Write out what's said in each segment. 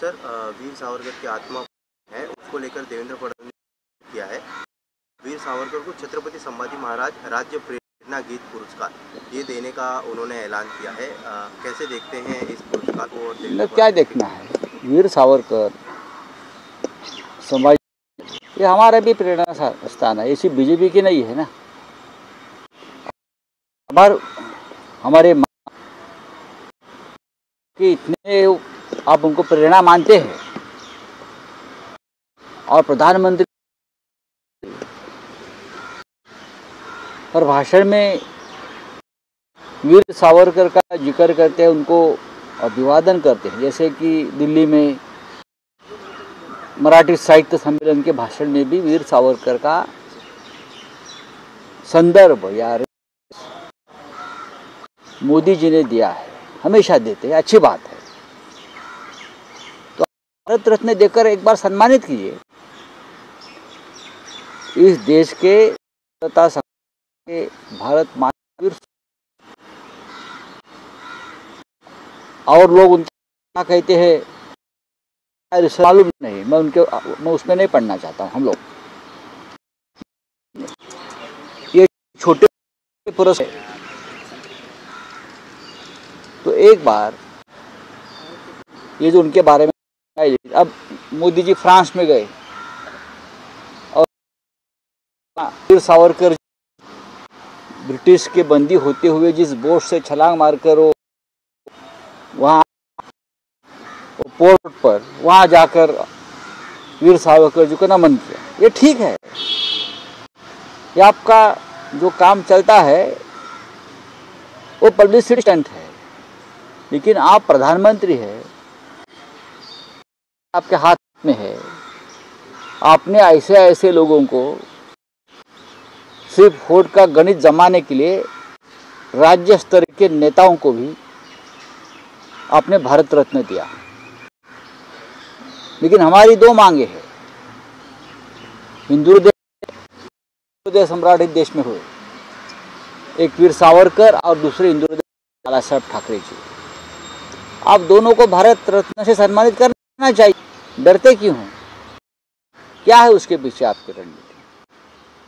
Sir, Veer Savarkar की आत्मा है उसको लेकर देवेंद्र फडणवीस ने किया है। वीर सावरकर को छत्रपति संभाजी महाराज राज्य प्रेरणा गीत पुरस्कार ये देने का उन्होंने ऐलान किया है। कैसे देखते हैं इस पुरस्कार को? और क्या देखना है, वीर सावरकर संभाजी ये हमारा भी प्रेरणा स्थान है, इसी बीजेपी की नहीं है ना। हमारे कि इतने आप उनको प्रेरणा मानते हैं और प्रधानमंत्री और भाषण में वीर सावरकर का जिक्र करते हैं, उनको अभिवादन करते हैं। जैसे कि दिल्ली में मराठी साहित्य सम्मेलन के भाषण में भी वीर सावरकर का संदर्भ या मोदी जी ने दिया है, हमेशा देते हैं, अच्छी बात है। तो भारत रत्न देकर एक बार सम्मानित कीजिए। इस देश के तथा भारत माता और लोग उनके क्या कहते हैं मालूम नहीं, मैं उसमें नहीं पढ़ना चाहता हूँ। हम लोग ये छोटे पुरुष है। तो एक बार ये जो उनके बारे में, अब मोदी जी फ्रांस में गए और वीर सावरकर ब्रिटिश के बंदी होते हुए जिस बोट से छलांग मारकर वो वहाँ पोर्ट पर वहाँ जाकर वीर सावरकर जी को नमन किया, ये ठीक है। ये आपका जो काम चलता है वो पब्लिसिटी स्टंट है, लेकिन आप प्रधानमंत्री हैं, आपके हाथ में है। आपने ऐसे ऐसे लोगों को सिर्फ वोट का गणित जमाने के लिए राज्य स्तर के नेताओं को भी आपने भारत रत्न दिया। लेकिन हमारी दो मांगे हैं। हिंदू हृदय सम्राट इस देश में हुए, एक वीर सावरकर और दूसरे हिंदू हृदय बाला साहब ठाकरे जी। आप दोनों को भारत रत्न से सम्मानित करना चाहिए। डरते क्यों हैं? क्या है उसके पीछे आपकी रणनीति?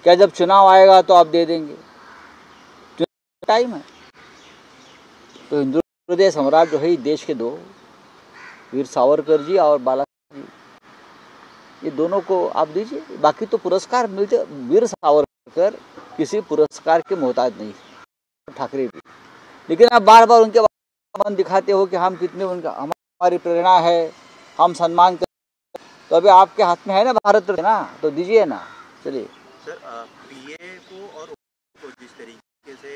क्या जब चुनाव आएगा तो आप दे देंगे? चुनाव टाइम है। तो हिंदू हृदय सम्राट जो है देश के दो, वीर सावरकर जी और बाला साहब जी, ये दोनों को आप दीजिए। बाकी तो पुरस्कार मिलते। वीर सावरकर किसी पुरस्कार के मोहताज नहीं, ठाकरे भी। लेकिन आप बार बार उनके मन दिखाते हो कि हम कितने उनका हमारी प्रेरणा है, हम सम्मान कर। तो अभी आपके हाथ में है ना भारत रत्न ना, तो दीजिए ना। चलिए सर, पीए को और को जिस तरीके से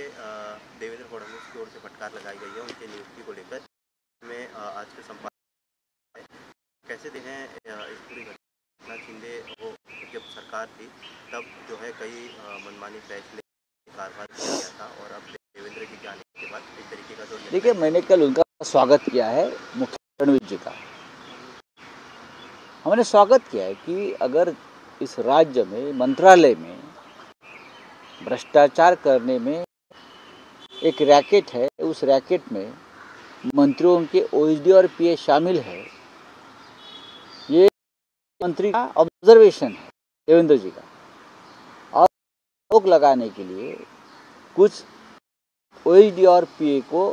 देवेंद्र फडणवीस की ओर से फटकार लगाई गई है उनकी नियुक्ति को लेकर में आज के संपादक कैसे देखें इस पूरी घटना? शिंदे वो जब सरकार थी तब जो है कई मनमानी फैसले कारभार किया गया था, और अब देवेंद्र जी के आने के बाद इस तरीके का जो देखिए, मैंने कल उनका स्वागत किया है, मुख्यमंत्री फडणवीस जी का। हमने स्वागत किया है कि अगर इस राज्य में मंत्रालय में भ्रष्टाचार करने में एक रैकेट है, उस रैकेट में मंत्रियों के ओएसडी और पीए शामिल है। ये मंत्री का ऑब्जर्वेशन है देवेंद्र जी का, और रोक लगाने के लिए कुछ ओएसडी और पीए को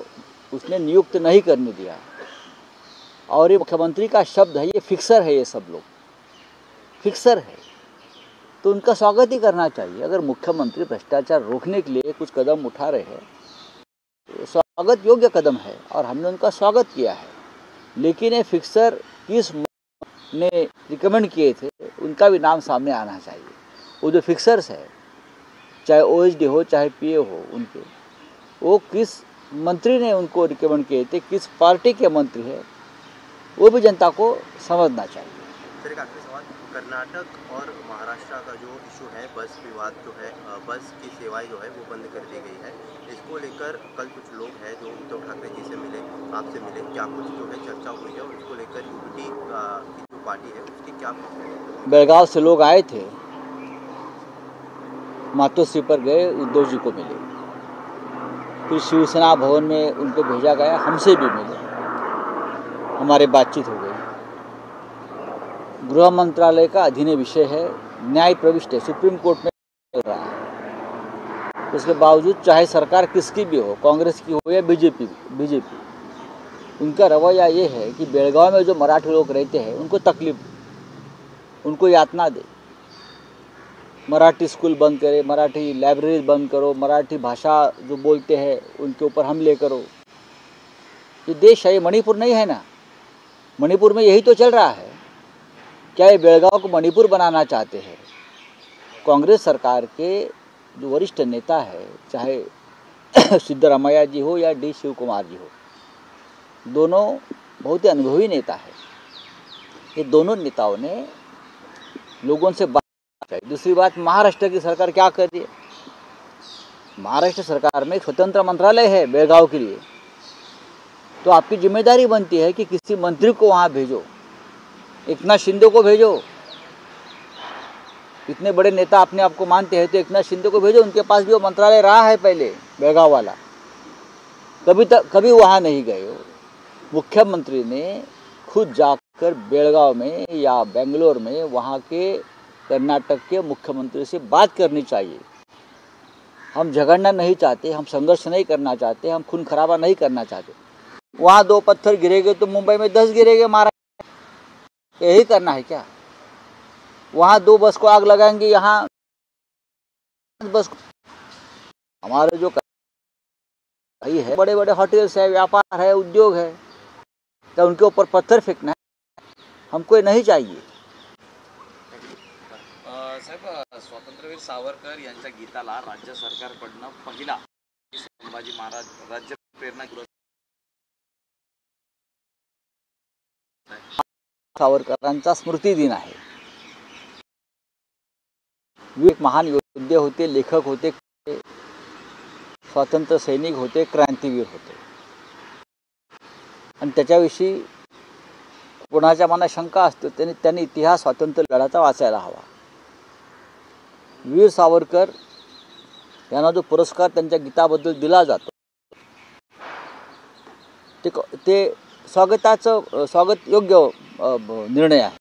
उसने नियुक्त नहीं करने दिया। और ये मुख्यमंत्री का शब्द है, ये फिक्सर है, ये सब लोग फिक्सर है। तो उनका स्वागत ही करना चाहिए। अगर मुख्यमंत्री भ्रष्टाचार रोकने के लिए कुछ कदम उठा रहे हैं तो स्वागत योग्य कदम है, और हमने उनका स्वागत किया है। लेकिन ये फिक्सर किस ने रिकमेंड किए थे उनका भी नाम सामने आना चाहिए। वो जो फिक्सर्स है, चाहे ओएसडी हो चाहे पीए हो, उनके वो किस मंत्री ने उनको रिकमेंड किए थे, किस पार्टी के मंत्री है, वो भी जनता को समझना चाहिए। सर, एक आखिरी सवाल, कर्नाटक और महाराष्ट्र का जो इशू है, बस विवाद जो है, बस की सेवाएं जो है वो बंद कर दी गई है, इसको लेकर कल कुछ लोग हैं जो उद्धव ठाकरे जी से मिले, आपसे मिले, क्या कुछ जो है चर्चा हुई है? और उसको लेकर यूपी की जो पार्टी है उसकी क्या? बेलगांव से लोग आए थे, मातोश्री पर गए, उद्धव जी को मिले, फिर शिवसेना भवन में उनको भेजा गया, हमसे भी मिले, हमारी बातचीत हो गई। गृह मंत्रालय का अधीन विषय है, न्याय प्रविष्ट है, सुप्रीम कोर्ट में चल रहा है। उसके बावजूद चाहे सरकार किसकी भी हो, कांग्रेस की हो या बीजेपी, उनका रवैया ये है कि बेलगांव में जो मराठी लोग रहते हैं उनको तकलीफ, उनको यातना दे, मराठी स्कूल बंद करे, मराठी लाइब्रेरी बंद करो, मराठी भाषा जो बोलते हैं उनके ऊपर हमले करो। ये देश है, ये मणिपुर नहीं है ना। मणिपुर में यही तो चल रहा है। क्या ये बेलगांव को मणिपुर बनाना चाहते हैं? कांग्रेस सरकार के जो वरिष्ठ नेता है, चाहे सिद्धरामैया जी हो या डी शिव कुमार जी हो, दोनों बहुत ही अनुभवी नेता है। ये दोनों नेताओं ने लोगों से बात की। दूसरी बात, महाराष्ट्र की सरकार क्या कर रही है? महाराष्ट्र सरकार में एक स्वतंत्र मंत्रालय है बेलगांव के लिए, तो आपकी जिम्मेदारी बनती है कि किसी मंत्री को वहाँ भेजो, एकनाथ शिंदे को भेजो। इतने बड़े नेता अपने आप को मानते हैं तो एकनाथ शिंदे को भेजो, उनके पास भी वो मंत्रालय रहा है पहले, बेलगांव वाला। कभी वहाँ नहीं गए हो। मुख्यमंत्री ने खुद जाकर बेलगांव में या बेंगलोर में वहाँ के कर्नाटक के मुख्यमंत्री से बात करनी चाहिए। हम झगड़ना नहीं चाहते, हम संघर्ष नहीं करना चाहते, हम खून खराबा नहीं करना चाहते। वहाँ 2 पत्थर गिरेंगे तो मुंबई में 10 गिरेंगे, महाराष्ट्र यही करना है क्या? वहाँ 2 बस को आग लगाएंगे, यहाँ बस। हमारे जो है, बड़े बड़े होटल्स है, व्यापार है, उद्योग है, तो उनके ऊपर पत्थर फेंकना है हमको नहीं चाहिए। साहेब, स्वातंत्र्यवीर सावरकर यांच्या गीताला राज्य सरकारकडनं पहिला संभाजी महाराज राज्य प्रेरणा सावरकरांचा स्मृती दिन आहे। एक महान योद्धे होते, लेखक होते, स्वातंत्र्य सैनिक होते, क्रांतीवीर होते, आणि त्याच्याविषयी कोणाच्या मनात शंका असते त्यांनी इतिहास स्वातंत्र्य लढ्याचा वाचायला हवा। वीर सावरकर यांना जो पुरस्कार त्यांच्या गीताबद्दल दिला जातो ते स्वागत योग्य निर्णय आहे,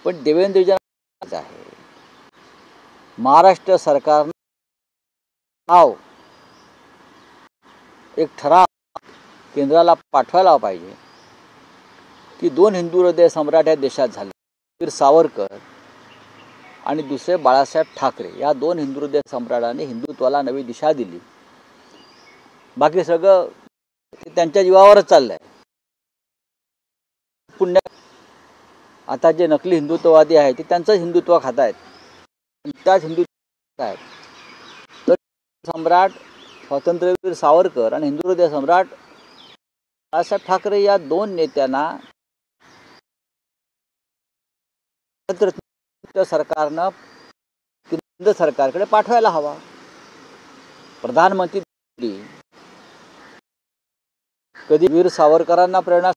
पण देवेंद्रजींचा आहे महाराष्ट्र सरकारने एक ठराव केंद्राला पाठवायला पाहिजे की 2 हिंदू हृदय सम्राट या देशात झाले, वीर सावरकर आणि दुसरे बाळासाहेब ठाकरे। या 2 हिंदू हृदय सम्राटांनी हिंदुत्वाला नवी दिशा दिली। बाकी सगळं त्यांच्या जीवावरच चाललंय। पुण्य आता जे नकली हिंदुत्ववादी आहेत ते त्यांचं हिंदुत्व खात आहेत, त्याच हिंदुत्व आहेत। तर सम्राट स्वातंत्र्यवीर सावरकर आणि हिंदू हृदय सम्राट बाळासाहेब ठाकरे या 2 नेत्यांना सरकारनं केंद्र सरकारकडे पाठवायला हवा। प्रधानमंत्री कधी वीर सावरकरांना प्रेरणा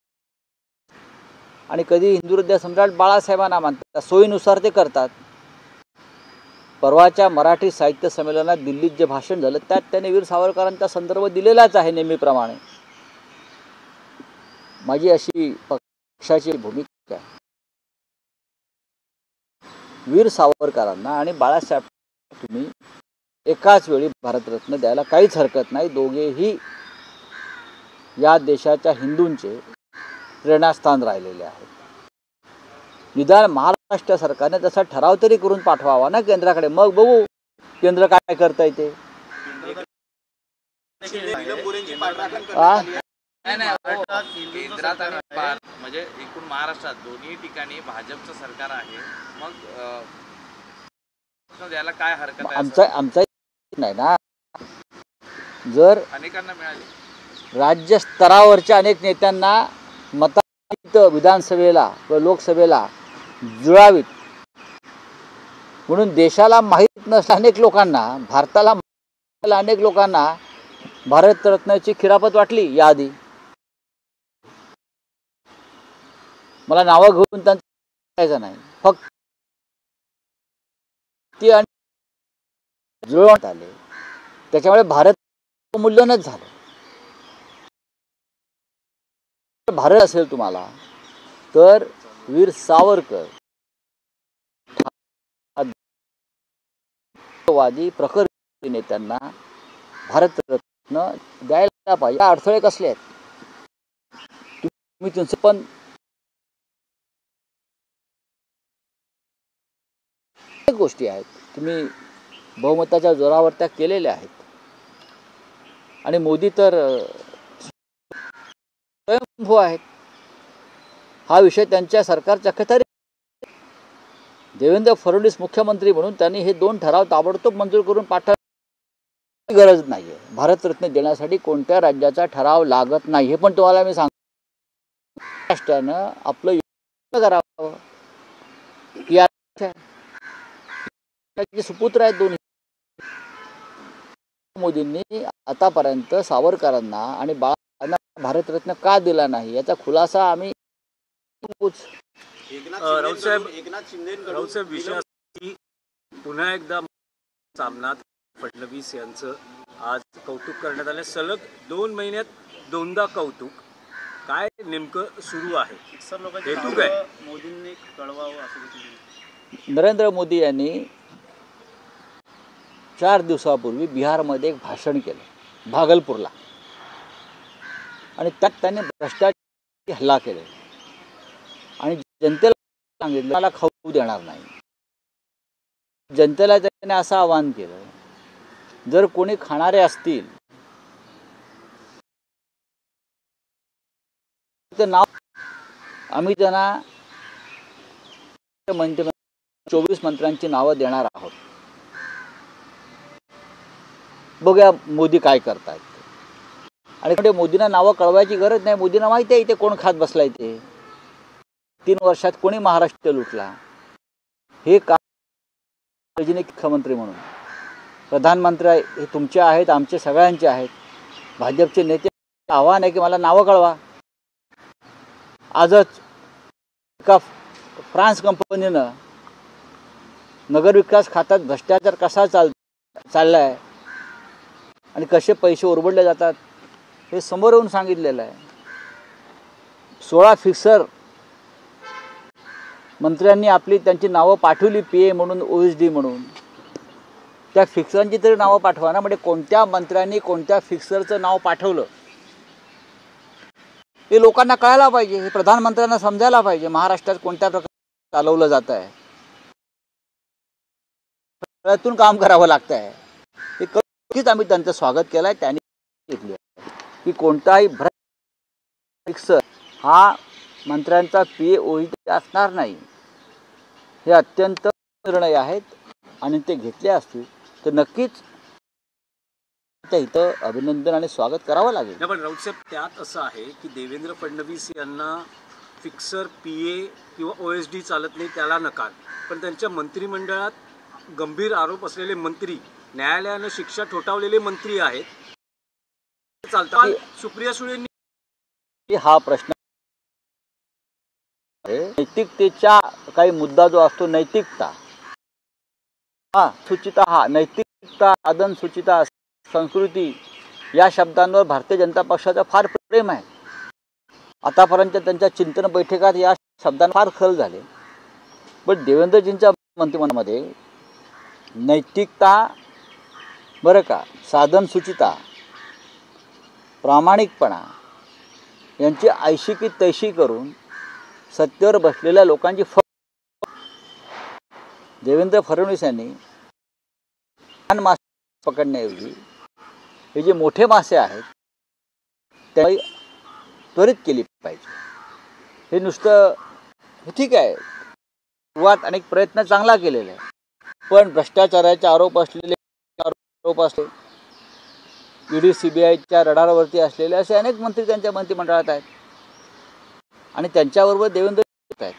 आणि कधी हिंदू हृदय सम्राट बाळासाहेबांना मानतात, सोयीनुसार ते करतात। परवाच्या मराठी साहित्य संमेलनात दिल्लीत जे भाषण झालं त्यात त्यांनी वीर सावरकरांचा संदर्भ दिलेलाच आहे नेहमीप्रमाणे। माझी अशी पक्षाची भूमिका आहे, वीर सावरकरांना आणि बाळासाहेब तुम्ही एकाच वेळी भारतरत्न द्यायला काहीच हरकत नाही। दोघेही या देशाच्या हिंदूंचे प्रेरणास्थान राहिलेले आहेत। निदान महाराष्ट्र सरकारने तसा ठराव तरी करून पाठवावा ना केंद्राकडे, मग बघू केंद्र काय करतंय ते। केंद्रात आणि म्हणजे एकूण महाराष्ट्रात दोन्ही ठिकाणी भाजपचं सरकार आहे, मग द्यायला काय हरकत आहे? आमचा नाही ना, जर अनेकांना मिळाली, राज्य स्तरावरच्या अनेक नेत्यांना मतांत विधानसभेला व लोकसभेला जुळावीत म्हणून देशाला माहीत नसलेल्या अनेक लोकांना, भारताला अनेक लोकांना भारतरत्नाची खिरापत वाटली याआधी। मला नावं घेऊन त्यांचं नाही, फक्त ती जुळवण्यात आले, त्याच्यामुळे भारत मूल्यनच झालं। भारत असेल तुम्हाला तर वीर सावरकर वादी प्रखर नेत्यांना भारतरत्न द्यायला पाहिजे. अडथळे कसले आहेत तुम्ही त्यांचे पण गोष्टी आहेत तुम्ही बहुमताच्या जोरावर त्या केलेल्या आहेत. आणि मोदी तर स्वयंभू आहेत. हा विषय त्यांच्या सरकारच्या अखत्यारीत. देवेंद्र फडणवीस मुख्यमंत्री म्हणून त्यांनी हे 2 ठराव ताबडतोब मंजूर करून पाठवण्याची गरज नाही आहे. भारतरत्न देण्यासाठी कोणत्या राज्याचा ठराव लागत नाही हे पण तुम्हाला मी सांगतो. महाराष्ट्रानं आपलं योग्य करावं. सुपुत्र आहेत दोन्ही. मोदींनी आतापर्यंत सावरकरांना आणि बाळांना भारतरत्न का दिला नाही याचा खुलासा आम्ही राऊतसाहेब विषय पुन्हा एकदा सामनात फडणवीस यांचं आज कौतुक करण्यात आलं. सलग 2 महिन्यात 2दा कौतुक. काय नेमकं सुरू आहे? हेतू काय? मोदींनी कळवावं असं. नरेंद्र मोदी यांनी 4 दिवसापूर्वी बिहारमध्ये एक भाषण केलं भागलपूरला. आणि त्यात त्यांनी भ्रष्टाचार हल्ला केले आणि जनतेला सांगितलं मला खाऊ देणार नाही. जनतेला त्याने असं आवाहन केलं जर कोणी खाणारे असतील तर नाव आम्ही त्यांना 24 मंत्र्यांची नावं देणार आहोत. बघूया मोदी काय करतायत. आणि मोदींना नावं कळवायची गरज नाही. मोदींना माहिती आहे इथे कोण खात बसलाय. ते 3 वर्षात कोणी महाराष्ट्र लुटला हे काम. मुख्यमंत्री म्हणून प्रधानमंत्री हे तुमचे आहेत आमचे सगळ्यांचे आहेत. भाजपचे नेते आव्हान आहे की मला नावं कळवा. आजच एका फ्रान्स कंपनीनं नगरविकास खात्यात भ्रष्टाचार कसा चाललाय आणि कसे पैसे उरबडले जातात हे समोर येऊन सांगितलेलं आहे. 16 फिक्सर मंत्र्यांनी त्यांची नावं पाठवली PA म्हणून OSD म्हणून. त्या फिक्सरांची तरी नावं पाठवा ना. म्हणजे कोणत्या मंत्र्यांनी कोणत्या फिक्सरचं नाव पाठवलं हे लोकांना कळायला पाहिजे. हे प्रधानमंत्र्यांना समजायला पाहिजे महाराष्ट्रात कोणत्या प्रकारे चालवलं जात आहे. त्यातून काम करावं लागतं आहे. हे नक्कीच आम्ही त्यांचं स्वागत केलं आहे. त्यांनी घेतली की कोणताही फिक्सर हा मंत्र्यांचा PA OSD असणार नाही. हे अत्यंत निर्णय आहेत आणि ते घेतले असतील तर नक्कीच इथं अभिनंदन आणि स्वागत करावं लागेल. पण राऊतसाहेब त्यात असं आहे की देवेंद्र फडणवीस यांना फिक्सर PA किंवा OSD चालत नाही त्याला नकार. पण त्यांच्या मंत्रिमंडळात गंभीर आरोप असलेले मंत्री न्यायालयानं शिक्षा ठोठावलेले मंत्री आहेत. चालतात. सुप्रिया सुळेंनी हा प्रश्न नैतिकतेचा काही मुद्दा जो असतो नैतिकता सुचिता नैतिकता साधन सुचिता संस्कृती या शब्दांवर भारतीय जनता पक्षाचं फार प्रेम आहे. आतापर्यंत त्यांच्या चिंतन बैठकात या शब्दांना फार खल झाले. पण देवेंद्रजींच्या मंत्रिमंडळामध्ये नैतिकता बरं का साधन सुचिता प्रामाणिकपणा यांची ऐशी की तैशी करून सत्तेवर बसलेल्या लोकांची देवेंद्र फडणवीस यांनी लहान मासे पकडण्याऐवजी हे जे मोठे मासे आहेत त्या त्वरित केली पाहिजे. हे नुसतं ठीक आहे सुरुवात अनेक प्रयत्न चांगला केलेला आहे. पण भ्रष्टाचाराचे आरोप असले ED CBIच्या रडारवरती असलेले असे अनेक मंत्री त्यांच्या मंत्रिमंडळात आहेत आणि त्यांच्याबरोबर देवेंद्र आहेत.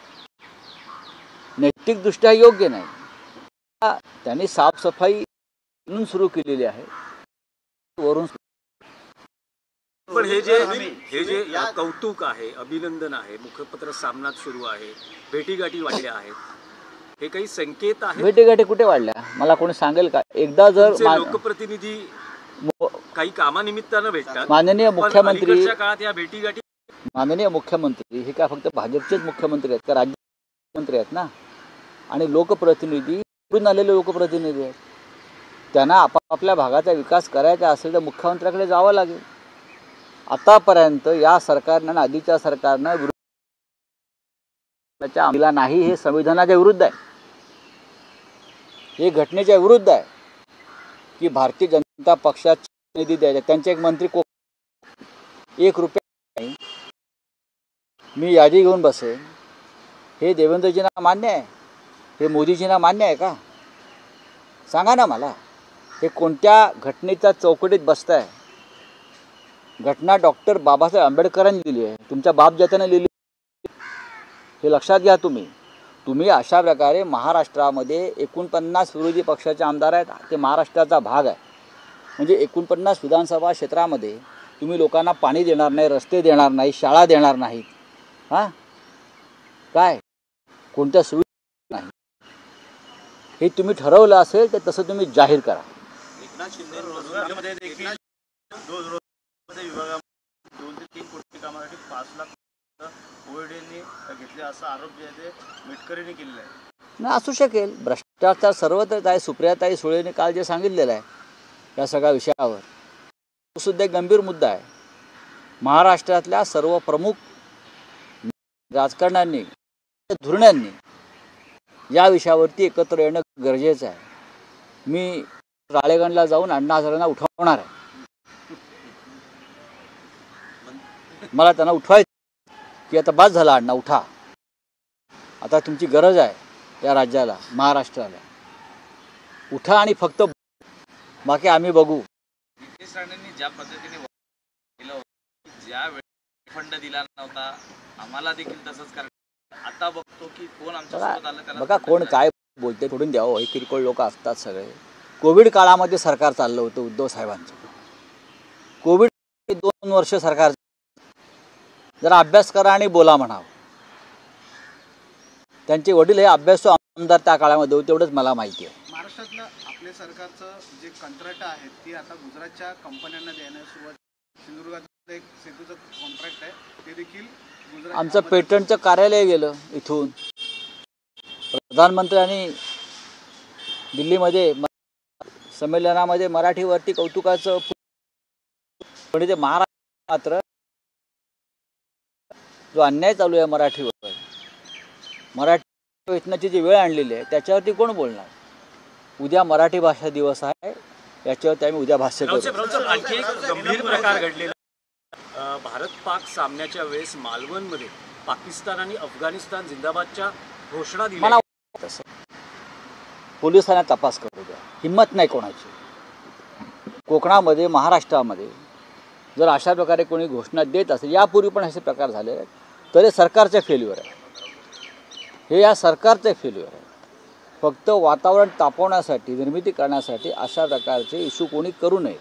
नैतिकदृष्ट्या योग्य नाही. त्यांनी साफसफाई सुरू केलेली आहे वरून. पण हे जे कौतुक आहे अभिनंदन आहे मुखपत्र सामनात सुरू आहे भेटीगाठी वाढल्या आहेत हे काही संकेत आहे? भेटीगाठी कुठे वाढल्या मला कोणी सांगेल का? एकदा जर लोकप्रतिनिधी काही कामानिमित्तानं भेटतात माननीय मुख्यमंत्री काळात या भेटीगाठी माननीय मुख्यमंत्री हे काय फक्त भाजपचेच मुख्यमंत्री आहेत का, राज्य मुख्यमंत्री आहेत ना, आणि लोकप्रतिनिधी निवडून आलेले लोकप्रतिनिधी आहेत. त्यांना आपापल्या भागाचा विकास करायचा असेल तर मुख्यमंत्र्याकडे जावं लागेल. आतापर्यंत या सरकारनं आणि आधीच्या सरकारनं विरोधाच्या आमला नाही, हे संविधानाच्या विरुद्ध आहे, हे घटनेच्या विरुद्ध आहे की भारतीय जनता पक्षाचा निधी द्यायचा. त्यांचे एक मंत्री ₹1 नाही, मी यादी घेऊन बसेन, हे देवेंद्रजींना मान्य आहे, हे मोदीजींना मान्य आहे का? सांगा ना मला. हे कोणत्या घटनेच्या चौकटीत बसत आहे? घटना डॉक्टर बाबासाहेब आंबेडकरांनी लिहिली आहे, तुमच्या बापजात्याने लिहिली, हे लक्षात घ्या. तुम्ही अशा प्रकारे महाराष्ट्रामध्ये 49 विरोधी पक्षाचे आमदार आहेत, ते महाराष्ट्राचा भाग आहे. म्हणजे 49 विधानसभा क्षेत्रामध्ये तुम्ही लोकांना पाणी देणार नाही, रस्ते देणार नाही, शाळा देणार नाहीत, हां काय कोणत्या सुविधा नाही, हे तुम्ही ठरवलं असेल तर तसं तुम्ही जाहीर करा. एकनाथ शिंदे रोजगारमध्ये देखील विभागामध्ये 2 ते 3 कोटी कामासाठी 5 लाख ओएडीने घेतले असा आरोप जे आहे ते मेटकरीने केलेला आहे. नाही असू शकेल, भ्रष्टाचार सर्वत्रच आहे. सुप्रियाताई सुळेने काल जे सांगितलेलं आहे या सगळ्या विषयावर, तो सुद्धा एक गंभीर मुद्दा आहे. महाराष्ट्रातल्या सर्व प्रमुख राजकारण्यांनी, धोरणांनी या विषयावरती एकत्र येणं गरजेचं आहे. मी राळेगणला जाऊन अण्णा हजारेंना उठवणार आहे. मला त्यांना उठवायचं की आता बस झाला अण्णा, उठा, आता तुमची गरज आहे या राज्याला, महाराष्ट्राला, उठा आणि फक्त बाकी आम्ही बघू. नितेश राणेंनी ज्या पद्धतीने केलं, ज्या वेळी फंड दिला नव्हता आम्हाला देखील तसंच करायचं. आता बघतो की कोण आमच्या सोबत आलं त्याला बघा कोण काय बोलते, सोडून द्यावं. हे किरकोळ लोक असतात सगळे. कोविड काळामध्ये सरकार चाललं होतं उद्धव साहेबांचं. कोविड 2 वर्ष सरकार, जरा अभ्यास करा आणि बोला म्हणावं. त्यांचे वडील हे अभ्यासू आमदार त्या काळामध्ये होते, तेवढंच मला माहिती आहे. महाराष्ट्रातलं आपल्या सरकारचं जे कंत्राट आहेत ती आता गुजरातच्या कंपन्यांना देण्यास सुरुवात. सिंधुदुर्गात एक सेतूचं कॉन्ट्रॅक्ट आहे, ते देखील गुजरात. आमचं पेटंटचं कार्यालय गेलं इथून. प्रधानमंत्र्यांनी दिल्लीमध्ये संमेलनामध्ये मराठीवरती कौतुकाचं, पण ते महाराष्ट्र मात्र जो अन्याय चालू आहे मराठीवर, मराठी वेतनाची जी वेळ आणलेली आहे त्याच्यावरती कोण बोलणार? उद्या मराठी भाषा दिवस आहे, याच्यावरती आम्ही उद्या भाष्य करू. आणखी एक गंभीर प्रकार घडलेला. भारत पाक सामन्याच्या वेळेस मालवणमध्ये पाकिस्तान आणि अफगाणिस्तान जिंदाबादच्या घोषणा दिल्या. मला तसं पोलिसांना तपास करू द्या, हिंमत नाही कोणाची. कोकणामध्ये, महाराष्ट्रामध्ये जर अशा प्रकारे कोणी घोषणा देत असेल, यापूर्वी पण असे प्रकार झाले, तर हे सरकारचे फेल्युअर आहे. हे या सरकारचे फेल्युअर आहे. फक्त वातावरण तापवण्यासाठी, निर्मिती करण्यासाठी अशा प्रकारचे इश्यू कोणी करू नये.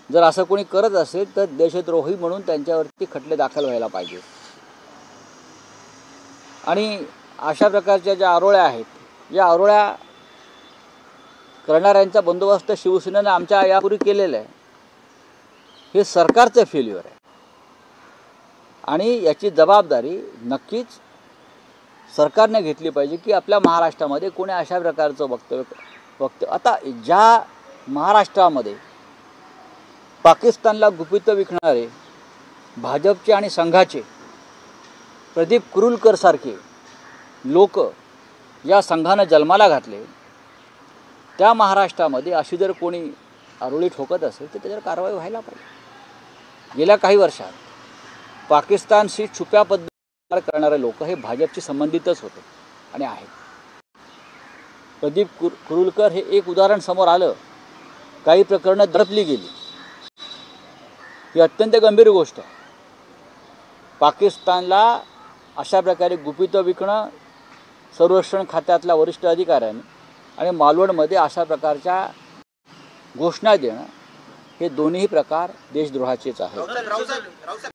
जर असं कोणी करत असेल तर देशद्रोही म्हणून त्यांच्यावरती खटले दाखल व्हायला पाहिजे. आणि अशा प्रकारच्या ज्या आरोळ्या आहेत, या आरोळ्या करणाऱ्यांचा बंदोबस्त शिवसेनेनं आमच्या यापूर्वी केलेला आहे. हे सरकारचं फेल्युअर आहे आणि याची जबाबदारी नक्कीच सरकारने घेतली पाहिजे की आपल्या महाराष्ट्रामध्ये कोणी अशा प्रकारचं वक्तव्य. आता ज्या महाराष्ट्रामध्ये पाकिस्तानला गुपितं विकणारे भाजपचे आणि संघाचे प्रदीप कुरुलकर सारखे लोक या संघानं जन्माला घातले, त्या महाराष्ट्रामध्ये अशी जर कोणी आरोळी ठोकत असेल तर त्याच्यावर कारवाई व्हायला पाहिजे. गेल्या काही वर्षात पाकिस्तानशी छुप्या पद्धतीने करणारे लोक हे भाजपशी संबंधितच होते आणि आहेत. प्रदीप कुरुलकर हे एक उदाहरण समोर आलं. काही प्रकरणं दडपली गेली. ही अत्यंत गंभीर गोष्ट आहे. पाकिस्तानला अशा प्रकारे गुपितं विकणं संरक्षण खात्यातल्या वरिष्ठ अधिकाऱ्यांनी आणि मालवणमध्ये अशा प्रकारच्या घोषणा देणं, हे दोन्ही प्रकार देशद्रोहाचेच आहेत.